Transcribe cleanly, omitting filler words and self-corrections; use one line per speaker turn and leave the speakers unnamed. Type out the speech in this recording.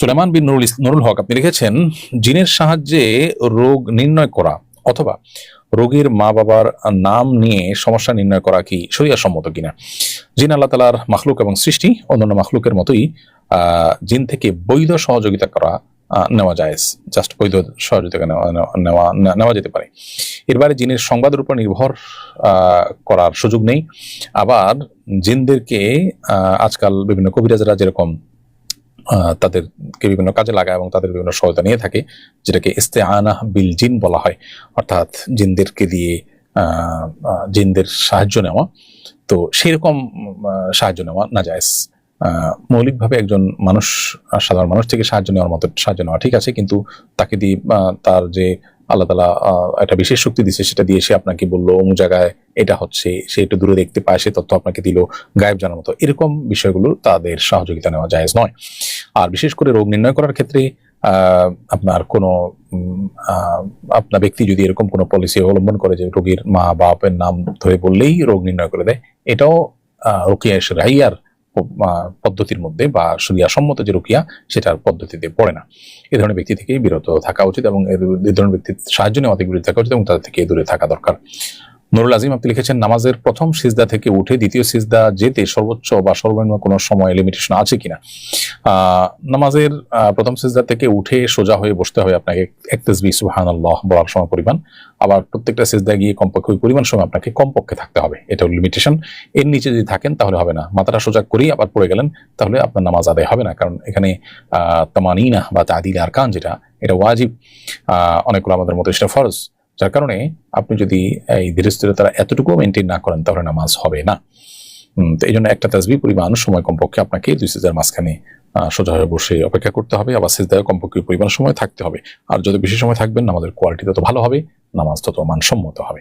সুলেমান বিন নুরুল হক আপনি লিখেছেন, জিনের সাহায্যে রোগ নির্ণয় করা অথবা রোগীর মা বাবার নাম নিয়ে সমস্যা নির্ণয় করা কি শরিয়া সম্মত কিনা? জিন আল্লাহ তাআলার মাখলুক এবং সৃষ্টি, অন্যান্য মাখলুকের মতোই জিন থেকে বৈধ সহযোগিতা করা নেওয়া যায়, জাস্ট বৈধ সহযোগিতা নেওয়া যেতে পারে। এর বাইরে জিনের সংবাদের উপর নির্ভর করার সুযোগ নেই। আবার জিনদেরকে আজকাল বিভিন্ন কবিরাজরা যেরকম তাদেরকে বিভিন্ন কাজে লাগায় এবং তাদের বিভিন্ন সহায়তা নিয়ে থাকে, যেটাকে ইস্তেআনাহ বিল জিন বলা হয়, অর্থাৎ জিনদেরকে দিয়ে জিনদের সাহায্য নেওয়া। তো সেরকম সাহায্য নেওয়া নাজায়েজ। মৌলিকভাবে একজন মানুষ, সাধারণ মানুষ থেকে সাহায্য নেওয়ার মতো সাহায্য নেওয়া ঠিক আছে, কিন্তু তাকে দিয়ে তার যে আল্লাহ তাআলা একটা বিশেষ শক্তি দিচ্ছে সেটা দিয়ে সে আপনাকে বললো অমুক জায়গায় এটা হচ্ছে, সে একটু দূরে দেখতে পায়, সে তথ্য আপনাকে দিল গায়েব জানার মতো, এরকম বিষয়গুলো তাদের সহযোগিতা নেওয়া জায়েজ নয়। আর বিশেষ করে রোগ নির্ণয় করার ক্ষেত্রে আপনার কোনো আপনার ব্যক্তি যদি এরকম কোনো পলিসি অবলম্বন করে যে রোগীর মা বাপের নাম ধরে বললেই রোগ নির্ণয় করে দেয়, এটাও রুকিয়া শরঈয়ার পদ্ধতির মধ্যে বা শরিয়া সম্মত যে রুকিয়া সেটার পদ্ধতিতে পড়ে না। এ ধরনের ব্যক্তি থেকে বিরত থাকা উচিত এবং এই ধরনের ব্যক্তির সাহায্য নেওয়া থেকে বিরত থাকা উচিত এবং তাদের থেকে দূরে থাকা দরকার। নুরুল আজিম আপনি লিখেছেন, নামাজের প্রথম সিজদা থেকে উঠে দ্বিতীয় সিজদা যেতে সর্বোচ্চ বা সর্বনিম্ন কোনো সময় লিমিটেশন আছে কিনা? নামাজের প্রথম সিজদা থেকে উঠে সোজা হয়ে বসতে হবে আপনাকে এক তাসবিহ সুবহানাল্লাহ বলার সময় পরিমাণ, আবার প্রত্যেকটা সিজদা গিয়ে কমপক্ষে ওই পরিমাণ সময় আপনাকে কমপক্ষে থাকতে হবে, এটা লিমিটেশন। এর নিচে যদি থাকেন তাহলে হবে না। মাথাটা সোজা করেই আবার পড়ে গেলেন তাহলে আপনার নামাজ আদায় হবে না, কারণ এখানে তামানিনা বা তাদিল আরকান যেটা, এটা ওয়াজিব, অনেকগুলো আমাদের মতো সেটা ফরজ, যার কারণে আপনি যদি এই ধীরস্থিরতা এতটুকু মেনটেন না করেন তাহলে নামাজ হবে না। তো এই জন্য একটা তাসবিহ পরিমাণ সময় কমপক্ষে আপনাকে দুই সিজদার মাঝখানে সোজা হয়ে বসে অপেক্ষা করতে হবে, আবার সিজদায় কমপক্ষে পরিমাণ সময় থাকতে হবে। আর যত বেশি সময় থাকবেন নামাজের কোয়ালিটি তত ভালো হবে, নামাজ তত মানসম্মত হবে।